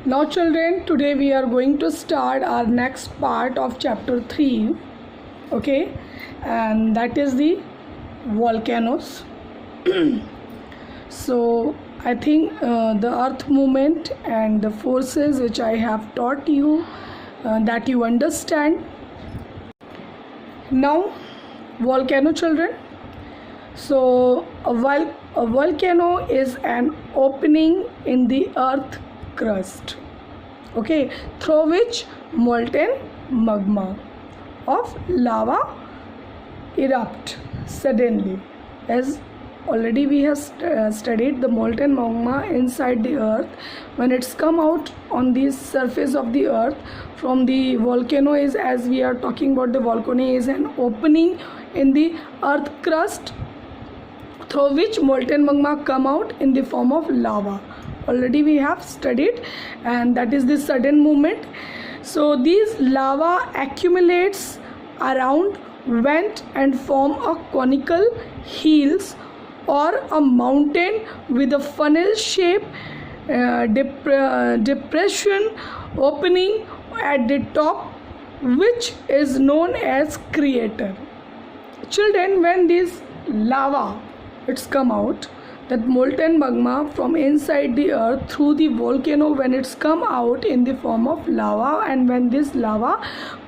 Now children, today we are going to start our next part of chapter 3, okay, and that is the volcanoes. So I think the earth movement and the forces which I have taught you, that you understand. Now volcano children. So a volcano is an opening in the earth crust, okay, through which molten magma of lava erupt suddenly. As already we have studied, the molten magma inside the earth, when it's come out on the surface of the earth from the volcano, is, as we are talking about, the volcano is an opening in the earth crust through which molten magma come out in the form of lava. Already we have studied, and that is the sudden movement. So these lava accumulates around vent and form a conical hills or a mountain with a funnel shape depression opening at the top, which is known as crater. Children, when this lava it's come out, that molten magma from inside the earth through the volcano, when it's come out in the form of lava, and when this lava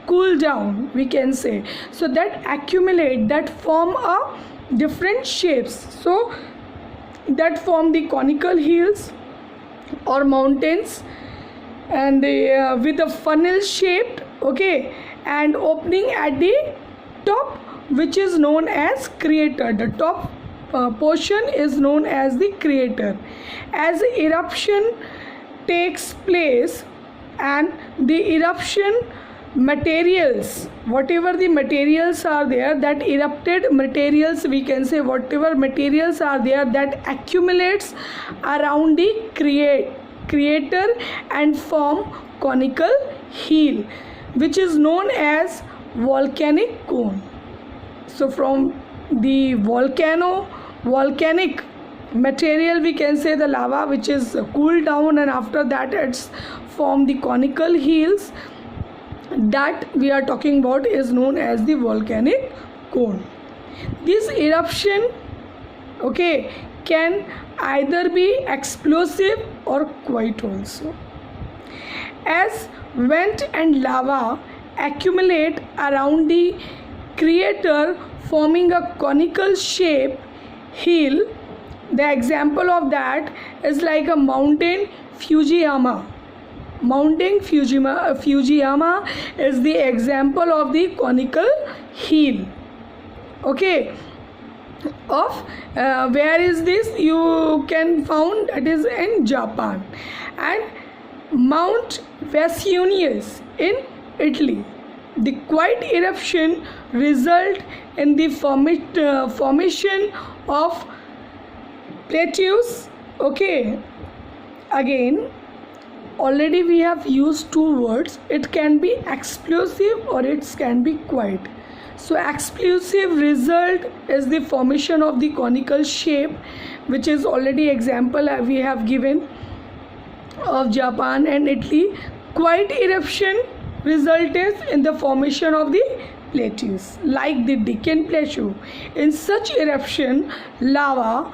cool down, we can say, so that accumulate, that form a different shapes, so that form the conical hills or mountains, and with a funnel shaped, okay, and opening at the top, which is known as crater. The top portion is known as the crater. As eruption takes place and the eruption materials, whatever the materials are there, that erupted materials, we can say, whatever materials are there, that accumulates around the crater and form conical hill, which is known as volcanic cone. So from the volcanic material, we can say the lava which is cooled down, and after that it's formed the conical hills, that we are talking about is known as the volcanic cone. This eruption, okay, can either be explosive or quiet also. As vent and lava accumulate around the crater forming a conical shape hill, the example of that is like a mountain Fujiyama. Mountain Fujiyama is the example of the conical hill, okay, of where is this? You can found that is in Japan. And Mount Vesuvius in Italy. The quiet eruption result in the formation of plateaus, okay. Again, already we have used two words. It can be explosive or it can be quiet. So explosive result is the formation of the conical shape, which is already example we have given of Japan and Italy. Quiet eruption result is in the formation of the plateaus, like the Deccan Plateau. In such eruption, lava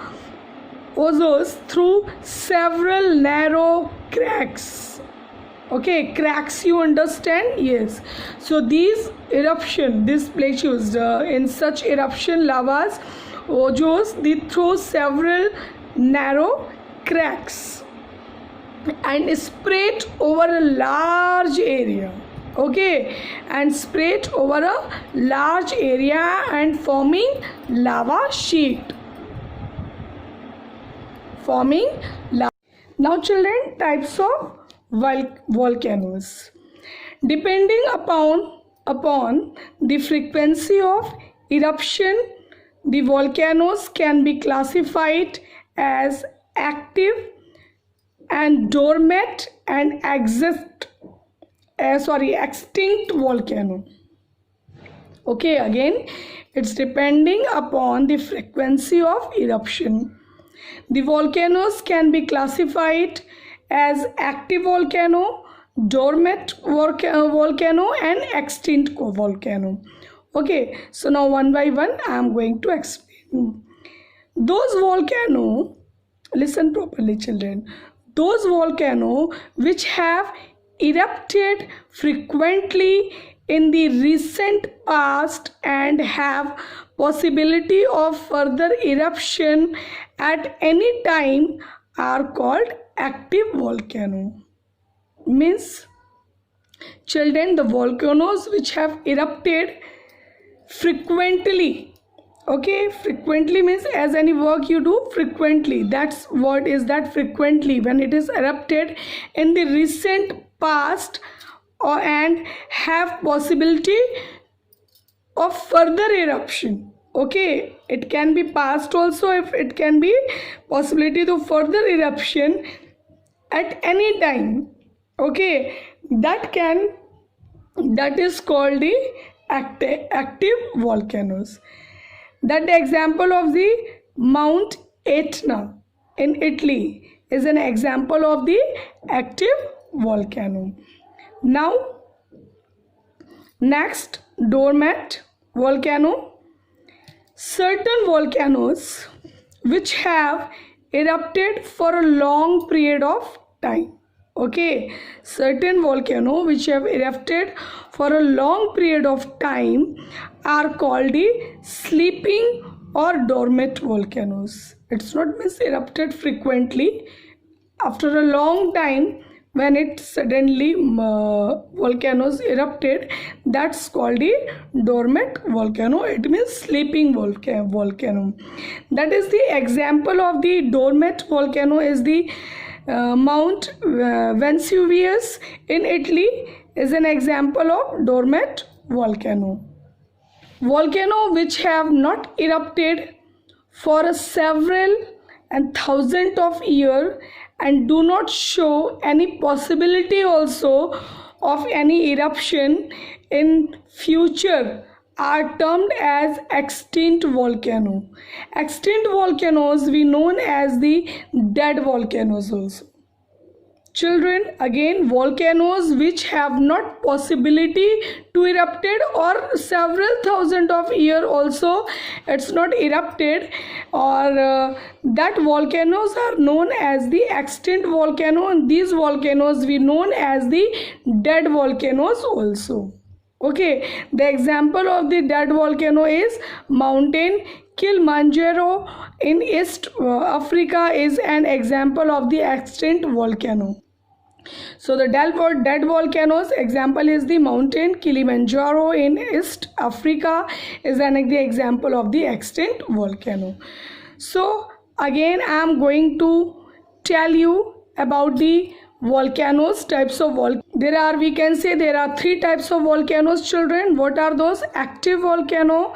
oozes through several narrow cracks, okay, cracks, you understand? Yes. So these eruption, these plateaus, in such eruption, lavas oozes through several narrow cracks and spread over a large area, okay, and spread over a large area and forming lava sheet. Now children, types of volcanoes. Depending upon the frequency of eruption, the volcanoes can be classified as active and dormant and extinct volcano. Okay, again, it's depending upon the frequency of eruption. The volcanoes can be classified as active volcano, dormant volcano, and extinct volcano. Okay, so now one by one I am going to explain. Those volcano, listen properly children, those volcano which have erupted frequently in the recent past and have possibility of further eruption at any time are called active volcano. Means children, the volcanoes which have erupted frequently, okay, frequently means as any work you do frequently, that's what is that frequently, when it is erupted in the recent past and have possibility of further eruption. Okay, it can be past also, if it can be possibility to further eruption at any time. Okay, that is called the active volcanoes. That the example of the Mount Etna in Italy is an example of the active volcano. Now next, dormant volcano. Certain volcanoes which have erupted for a long period of time. Okay, certain volcano which have erupted for a long period of time are called the sleeping or dormant volcanoes. It's not means erupted frequently, after a long time when it suddenly volcanoes erupted, that's called the dormant volcano. It means sleeping volcano. That is the example of the dormant volcano is the Mount Vesuvius in Italy is an example of dormant volcano. Volcano which have not erupted for several and thousands of years and do not show any possibility also of any eruption in future are termed as extinct volcano. Extinct volcanoes we known as the dead volcanoes also. Children, again, volcanoes which have not possibility to erupted or several thousand of year also it's not erupted, or that volcanoes are known as the extinct volcano, and these volcanoes we known as the dead volcanoes also. Okay, the example of the dead volcano is mountain Kilimanjaro in East Africa is an example of the extinct volcano. So the dead volcanoes example is the mountain Kilimanjaro in East Africa is the example of the extinct volcano. So again I am going to tell you about the volcanoes, types of we can say there are three types of volcanoes children. What are those? Active volcano,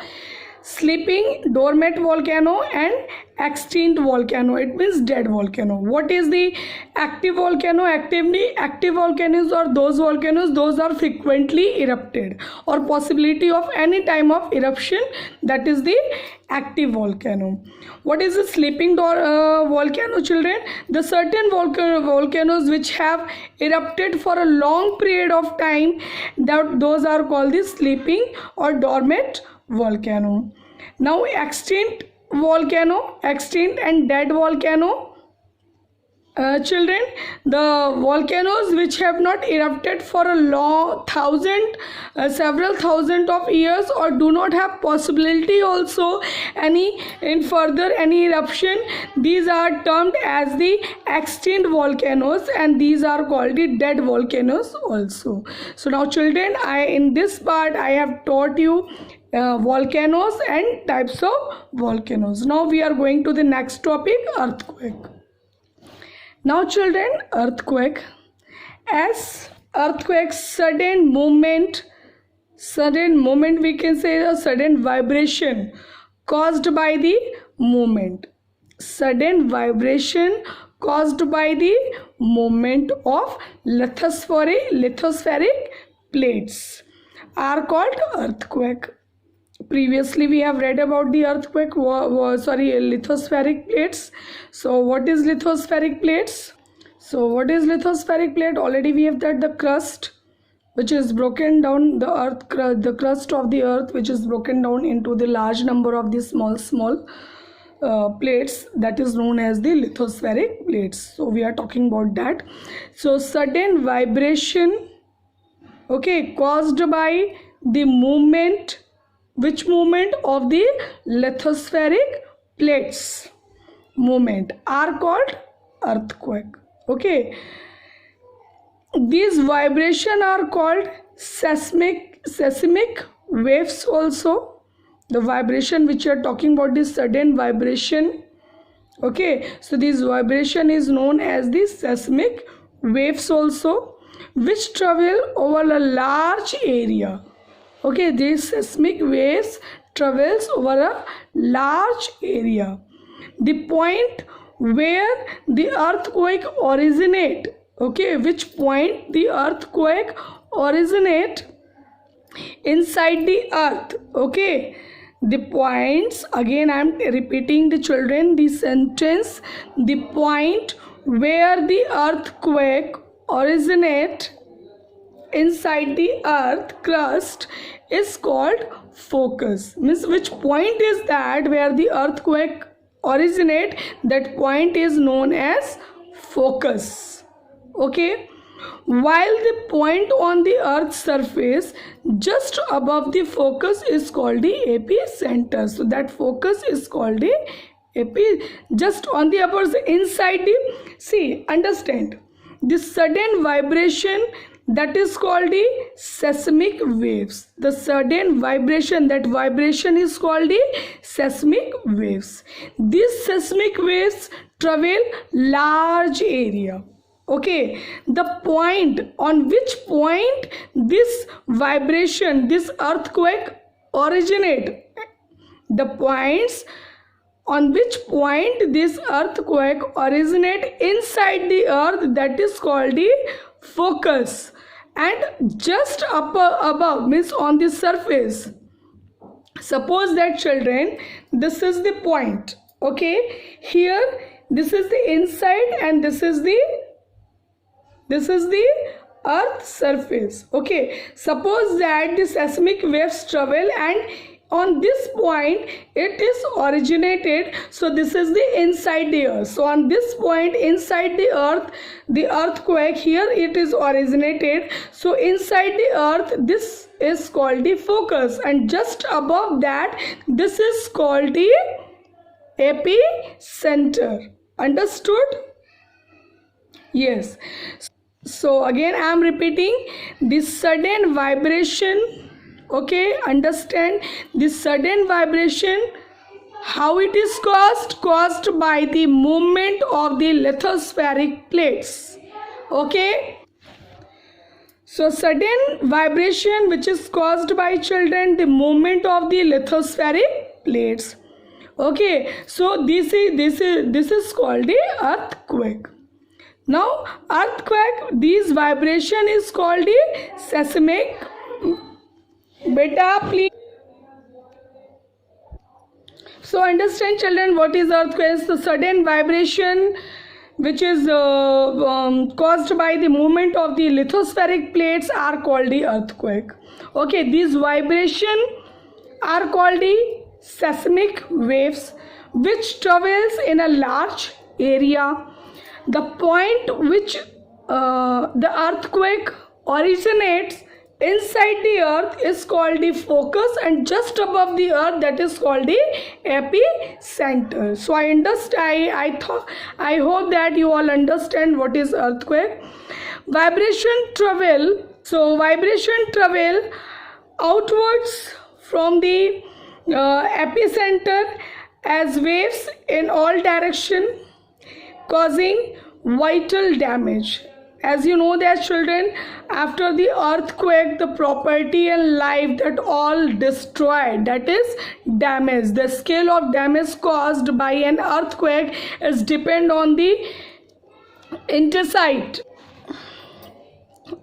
sleeping dormant volcano, and extinct volcano. It means dead volcano. What is the active volcano? Active volcanoes are those volcanoes those are frequently erupted or possibility of any time of eruption, that is the active volcano. What is the sleeping volcano children? The certain volcanoes which have erupted for a long period of time, those are called the sleeping or dormant volcano. Now extinct volcano, extinct and dead volcano. Children, the volcanoes which have not erupted for a several thousand of years or do not have possibility also any eruption, these are termed as the extinct volcanoes, and these are called the dead volcanoes also. So now children, in this part I have taught you volcanoes and types of volcanoes. Now we are going to the next topic, earthquake. Now children, earthquake. As earthquake, sudden movement we can say a sudden vibration caused by the movement. Sudden vibration caused by the movement of lithospheric plates are called earthquake. Previously we have read about the lithospheric plates. So what is lithospheric plates? So what is lithospheric plate? Already we have that the crust which is broken down, the earth, the crust of the earth which is broken down into the large number of these small plates, that is known as the lithospheric plates. So we are talking about that. So sudden vibration, okay, caused by the movement, which movement of the lithospheric plates movement are called earthquake. Okay, these vibration are called seismic waves also. The vibration which you are talking about is sudden vibration. Okay, so this vibration is known as the seismic waves also, which travel over a large area. Okay, these seismic waves travels over a large area. The point where the earthquake originate, okay, which point the earthquake originate inside the earth. Okay, the points, again I am repeating the children the sentence, the point where the earthquake originate inside the earth crust is called focus. Means which point is that where the earthquake originate, that point is known as focus. Okay, while the point on the earth's surface just above the focus is called the epicenter. So that focus is called the just on the upper inside the, see, understand, the sudden vibration, that is called the seismic waves. The sudden vibration, that vibration is called the seismic waves. These seismic waves travel large area. Okay, the point on which point this vibration, this earthquake originate, the points on which point this earthquake originate inside the earth, that is called the focus. And just above means on the surface, suppose that children, this is the point. Okay, here this is the inside and this is the earth surface. Okay, suppose that the seismic waves travel and on this point it is originated, so this is the inside the earth. So on this point inside the earth, the earthquake, here it is originated, so inside the earth this is called the focus, and just above that this is called the epicenter. Understood? Yes. So again I am repeating, this sudden vibration, okay, understand, this sudden vibration, how it is caused by the movement of the lithospheric plates. Okay, so sudden vibration which is caused by children, the movement of the lithospheric plates. Okay, so this is called the earthquake. Now earthquake, this vibration is called the seismic. Beta, please. So understand children, what is earthquake? The sudden vibration which is caused by the movement of the lithospheric plates are called the earthquake. Okay, these vibration are called the seismic waves which travels in a large area. The point which the earthquake originates inside the earth is called the focus, and just above the earth that is called the epicenter. So I hope that you all understand what is earthquake. Vibration travel, so vibration travel outwards from the epicenter as waves in all direction, causing vital damage. As you know that children, after the earthquake, the property and life that all destroyed, that is damage. The scale of damage caused by an earthquake is depend on the intensity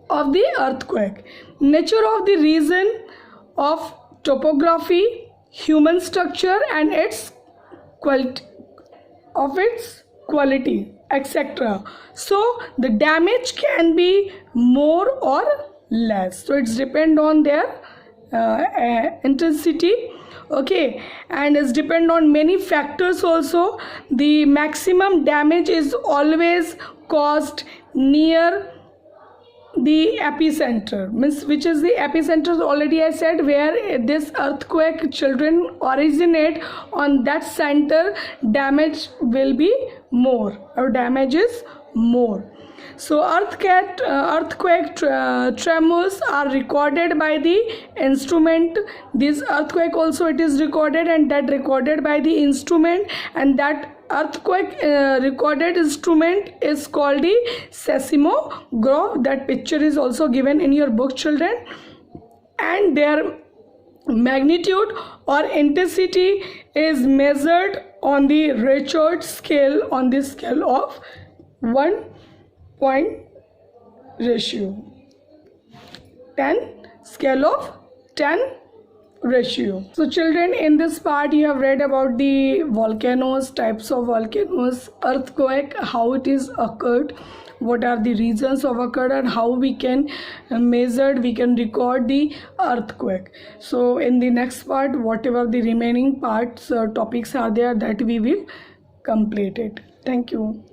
of the earthquake, nature of the region, of topography, human structure, and its quality. etc. So the damage can be more or less, so it's depend on their intensity. Okay, and it's depend on many factors also. The maximum damage is always caused near the epicenter, means which is the epicenter, already I said, where this earthquake children originate, on that center damage will be more, or damage is more. So earthquake tremors are recorded by the instrument. This earthquake also it is recorded, and that recorded by the instrument, and that earthquake recorded instrument is called the seismograph. That picture is also given in your book, children, and their magnitude or intensity is measured on the Richard scale, on the scale of 1 point ratio 10, scale of 10 ratio. So children, in this part you have read about the volcanoes, types of volcanoes, earthquake, how it is occurred, what are the reasons of occurred, and how we can measure, we can record the earthquake. So in the next part, whatever the remaining parts topics are there, that we will complete it. Thank you.